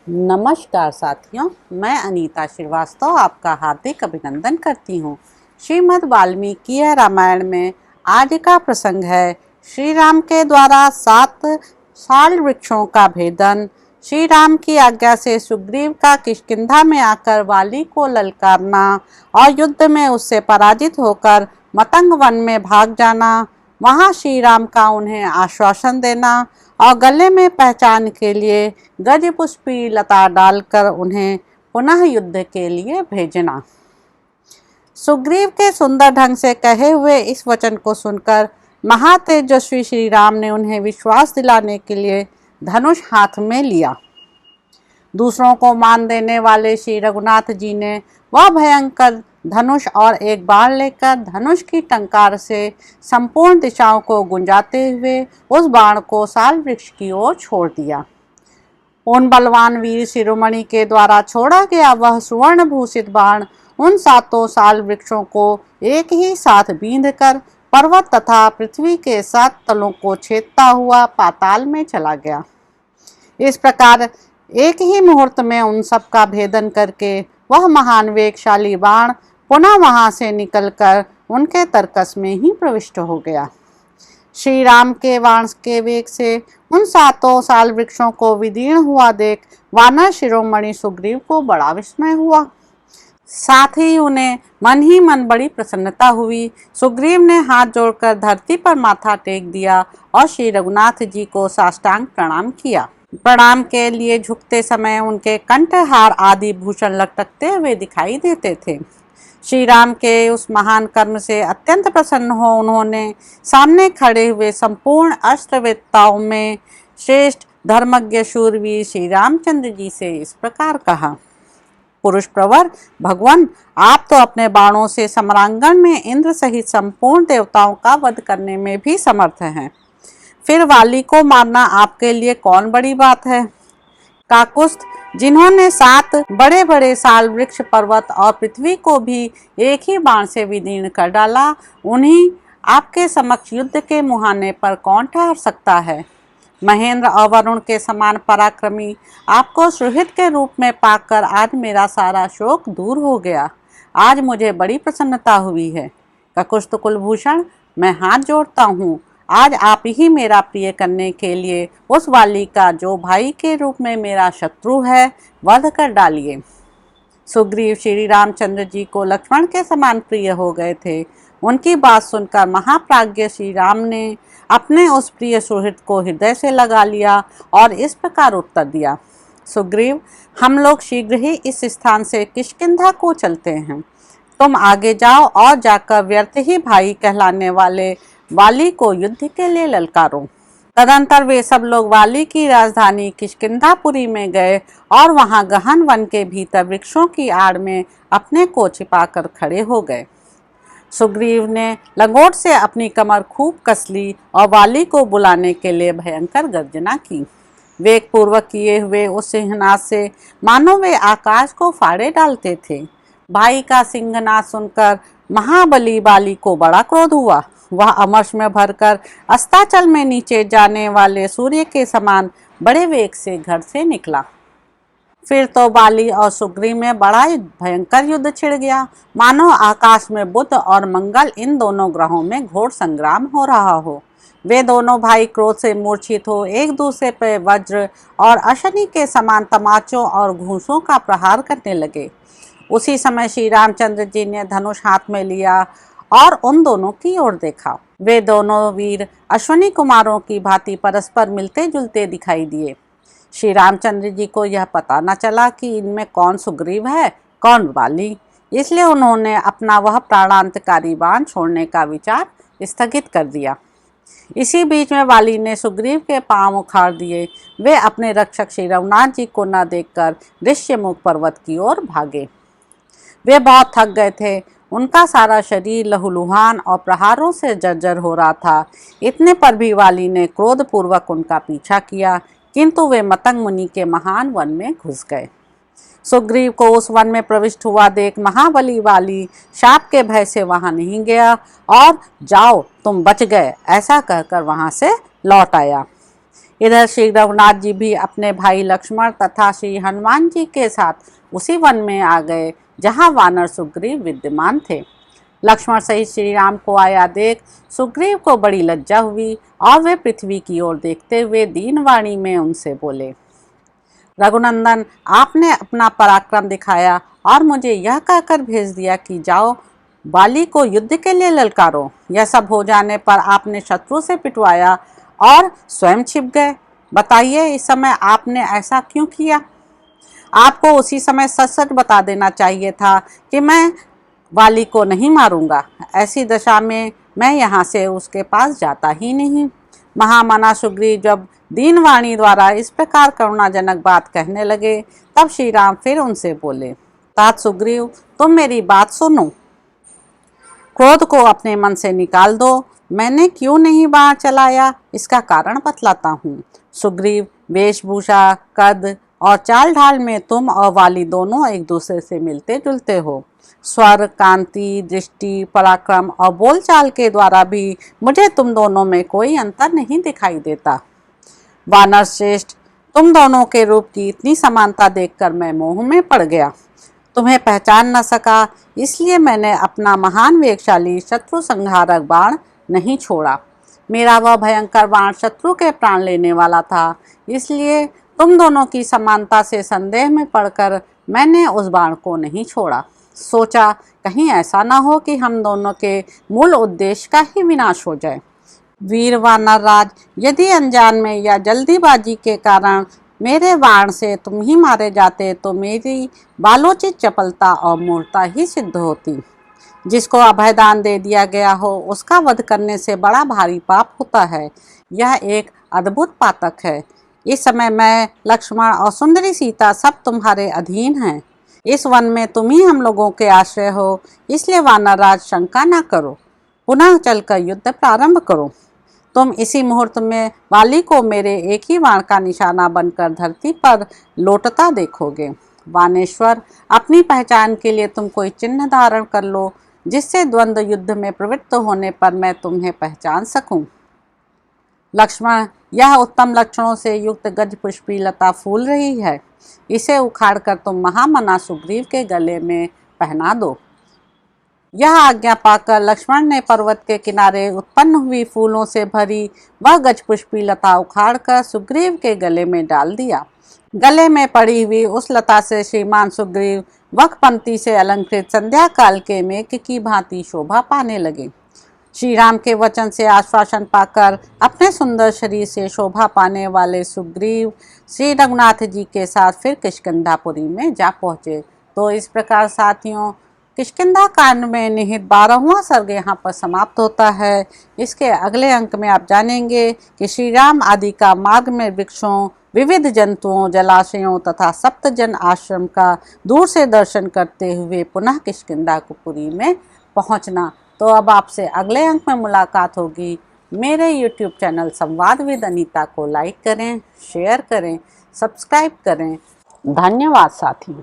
नमस्कार साथियों, मैं अनीता श्रीवास्तव आपका हार्दिक अभिनंदन करती हूँ। श्रीमद् वाल्मीकि रामायण में आज का प्रसंग है श्री राम के द्वारा 7 साल वृक्षों का भेदन। श्री राम की आज्ञा से सुग्रीव का किष्किंधा में आकर वाली को ललकारना और युद्ध में उससे पराजित होकर मतंग वन में भाग जाना, वहां श्री राम का उन्हें आश्वासन देना और गले में पहचान के लिए गज पुष्पी लता डालकर उन्हें पुनः युद्ध के लिए भेजना। सुग्रीव के सुंदर ढंग से कहे हुए इस वचन को सुनकर महातेजस्वी श्री राम ने उन्हें विश्वास दिलाने के लिए धनुष हाथ में लिया। दूसरों को मान देने वाले श्री रघुनाथ जी ने वह भयंकर धनुष और एक बाण लेकर धनुष की टंकार से संपूर्ण दिशाओं को गुंजाते हुए उस बाण को साल वृक्ष की ओर छोड़ दिया। उन बलवान वीर शिरोमणि के द्वारा छोड़ा गया वह सुवर्ण भूषित बाण उन 7 साल वृक्षों को एक ही साथ बींधकर पर्वत तथा पृथ्वी के 7 तलों को छेदता हुआ पाताल में चला गया। इस प्रकार एक ही मुहूर्त में उन सब का भेदन करके वह महान वेगशाली बाण पुनः वहां से निकलकर उनके तरकस में ही प्रविष्ट हो गया। श्री राम के बाण के वेग से उन 7 साल वृक्षों को विदीर्ण हुआ देख वानर शिरोमणि सुग्रीव को बड़ा विस्मय हुआ। साथ ही उन्हें मन ही मन बड़ी प्रसन्नता हुई। सुग्रीव ने हाथ जोड़कर धरती पर माथा टेक दिया और श्री रघुनाथ जी को साष्टांग प्रणाम किया। प्रणाम के लिए झुकते समय उनके कंठहार आदि भूषण लटकते हुए दिखाई देते थे। श्री राम के उस महान कर्म से अत्यंत प्रसन्न हो उन्होंने सामने खड़े हुए संपूर्ण अस्त्रवेत्ताओं में श्रेष्ठ धर्मज्ञ शूरवीर श्री रामचंद्र जी से इस प्रकार कहा। पुरुष प्रवर भगवान, आप तो अपने बाणों से समरांगण में इंद्र सहित संपूर्ण देवताओं का वध करने में भी समर्थ हैं। फिर वाली को मारना आपके लिए कौन बड़ी बात है। काकुस्थ, जिन्होंने 7 बड़े बड़े साल वृक्ष पर्वत और पृथ्वी को भी एक ही बाण से विदीर्ण कर डाला, उन्हीं आपके समक्ष युद्ध के मुहाने पर कौन ठहर सकता है। महेंद्र और वरुण के समान पराक्रमी आपको सुहृद के रूप में पाकर आज मेरा सारा शोक दूर हो गया। आज मुझे बड़ी प्रसन्नता हुई है। काकुस्थ कुलभूषण, मैं हाथ जोड़ता हूँ, आज आप ही मेरा प्रिय करने के लिए उस वाली का, जो भाई के रूप में मेरा शत्रु है, वध कर डालिए। सुग्रीव श्री रामचंद्र जी को लक्ष्मण के समान प्रिय हो गए थे। उनकी बात सुनकर महाप्राज्ञ श्री राम ने अपने उस प्रिय सुहृद को हृदय से लगा लिया और इस प्रकार उत्तर दिया। सुग्रीव, हम लोग शीघ्र ही इस स्थान से किष्किंधा को चलते हैं। तुम आगे जाओ और जाकर व्यर्थ ही भाई कहलाने वाले वाली को युद्ध के लिए ललकारो। तदंतर वे सब लोग वाली की राजधानी किष्किंधापुरी में गए और वहां गहन वन के भीतर वृक्षों की आड़ में अपने को छिपाकर खड़े हो गए। सुग्रीव ने लंगोट से अपनी कमर खूब कस ली और वाली को बुलाने के लिए भयंकर गर्जना की। वेग पूर्वक किए हुए उस सिंहनाद से मानो वे आकाश को फाड़े डालते थे। भाई का सिंहनाद सुनकर महाबली वाली को बड़ा क्रोध हुआ। वह अमर्ष में भरकर अस्ताचल में नीचे जाने वाले सूर्य के समान बड़े वेग से घर से निकला। फिर तो बाली और सुग्रीव में बड़ा भयंकर युद्ध छिड़ गया, मानो आकाश में बुध और मंगल इन दोनों ग्रहों में घोर संग्राम हो रहा हो। वे दोनों भाई क्रोध से मूर्छित हो एक दूसरे पर वज्र और अशनि के समान तमाचों और घूंसों का प्रहार करने लगे। उसी समय श्री रामचंद्र जी ने धनुष हाथ में लिया और उन दोनों की ओर देखा। वे दोनों वीर अश्विनी कुमारों की भांति परस्पर मिलते जुलते दिखाई दिए। श्री रामचंद्र जी को यह पता न चला कि इनमें कौन सुग्रीव है कौन वाली, इसलिए उन्होंने अपना वह प्राणांतकारी बाण छोड़ने का विचार स्थगित कर दिया। इसी बीच में वाली ने सुग्रीव के पांव उखाड़ दिए। वे अपने रक्षक श्री रघुनाथ जी को न देखकर ऋष्यमुख पर्वत की ओर भागे। वे बहुत थक गए थे। उनका सारा शरीर लहूलुहान और प्रहारों से जर्जर हो रहा था। इतने पर भी वाली ने क्रोधपूर्वक उनका पीछा किया, किंतु वे मतंग मुनि के महान वन में घुस गए। सुग्रीव को उस वन में प्रविष्ट हुआ देख महाबली वाली शाप के भय से वहां नहीं गया और जाओ तुम बच गए ऐसा कहकर वहां से लौट आया। इधर श्री रघुनाथ जी भी अपने भाई लक्ष्मण तथा श्री हनुमान जी के साथ उसी वन में आ गए जहाँ वानर सुग्रीव विद्यमान थे। लक्ष्मण सहित श्री राम को आया देख सुग्रीव को बड़ी लज्जा हुई और वे पृथ्वी की ओर देखते हुए दीन वाणी में उनसे बोले, रघुनंदन, आपने अपना पराक्रम दिखाया और मुझे यह कहकर भेज दिया कि जाओ बाली को युद्ध के लिए ललकारो। यह सब हो जाने पर आपने शत्रु से पिटवाया और स्वयं छिप गए। बताइए इस समय आपने ऐसा क्यों किया? आपको उसी समय सच सच बता देना चाहिए था कि मैं वाली को नहीं मारूंगा। ऐसी दशा में मैं यहाँ से उसके पास जाता ही नहीं। महामना सुग्रीव जब दीनवाणी द्वारा इस प्रकार करुणाजनक बात कहने लगे तब श्री राम फिर उनसे बोले, तात सुग्रीव, तुम मेरी बात सुनो। क्रोध को अपने मन से निकाल दो। मैंने क्यों नहीं बाण चलाया इसका कारण बतलाता हूँ। सुग्रीव, वेशभूषा, कद और चाल ढाल में तुम और वाली दोनों एक दूसरे से मिलते जुलते हो। स्वर, कांति, दृष्टि, पराक्रम और बोलचाल के द्वारा भी मुझे तुम दोनों में कोई अंतर नहीं दिखाई देता। वानर श्रेष्ठ, तुम दोनों के रूप की इतनी समानता देखकर मैं मोह में पड़ गया। तुम्हें पहचान न सका, इसलिए मैंने अपना महान वेगशाली शत्रु संहारक बाण नहीं छोड़ा। मेरा वह भयंकर बाण शत्रु के प्राण लेने वाला था, इसलिए तुम दोनों की समानता से संदेह में पड़कर मैंने उस बाण को नहीं छोड़ा। सोचा कहीं ऐसा ना हो कि हम दोनों के मूल उद्देश्य का ही विनाश हो जाए। वीर वानर राज, यदि अनजान में या जल्दीबाजी के कारण मेरे बाण से तुम ही मारे जाते तो मेरी बालोचित चपलता और मूर्खता ही सिद्ध होती। जिसको अभयदान दे दिया गया हो उसका वध करने से बड़ा भारी पाप होता है। यह एक अद्भुत पातक है। इस समय मैं, लक्ष्मण और सुंदरी सीता सब तुम्हारे अधीन हैं। इस वन में तुम ही हम लोगों के आश्रय हो, इसलिए वानरराज शंका न करो, पुनः चलकर युद्ध प्रारंभ करो। तुम इसी मुहूर्त में वाली को मेरे एक ही बाण का निशाना बनकर धरती पर लौटता देखोगे। वानेश्वर, अपनी पहचान के लिए तुम कोई चिन्ह धारण कर लो जिससे द्वंद्व युद्ध में प्रवृत्त होने पर मैं तुम्हें पहचान सकूं। लक्ष्मण, यह उत्तम लक्षणों से युक्त गज पुष्पी लता फूल रही है। इसे उखाड़कर तुम महामना सुग्रीव के गले में पहना दो। यह आज्ञा पाकर लक्ष्मण ने पर्वत के किनारे उत्पन्न हुई फूलों से भरी वह गजपुष्पी लता उखाड़कर सुग्रीव के गले में डाल दिया। गले में पड़ी हुई उस लता से श्रीमान सुग्रीव वक्पंक्ति से अलंकृत संध्या काल के मेघ की भांति शोभा पाने लगे। श्री राम के वचन से आश्वासन पाकर अपने सुंदर शरीर से शोभा पाने वाले सुग्रीव श्री रघुनाथ जी के साथ फिर किष्किंधापुरी में जा पहुँचे। तो इस प्रकार साथियों, किष्किंधा कांड में निहित 12वां सर्ग यहाँ पर समाप्त होता है। इसके अगले अंक में आप जानेंगे कि श्री राम आदि का मार्ग में वृक्षों, विविध जंतुओं, जलाशयों तथा सप्तजन आश्रम का दूर से दर्शन करते हुए पुनः किष्किंधापुरी में पहुँचना। तो अब आपसे अगले अंक में मुलाकात होगी। मेरे YouTube चैनल संवाद विद अनीता को लाइक करें, शेयर करें, सब्सक्राइब करें। धन्यवाद साथियों।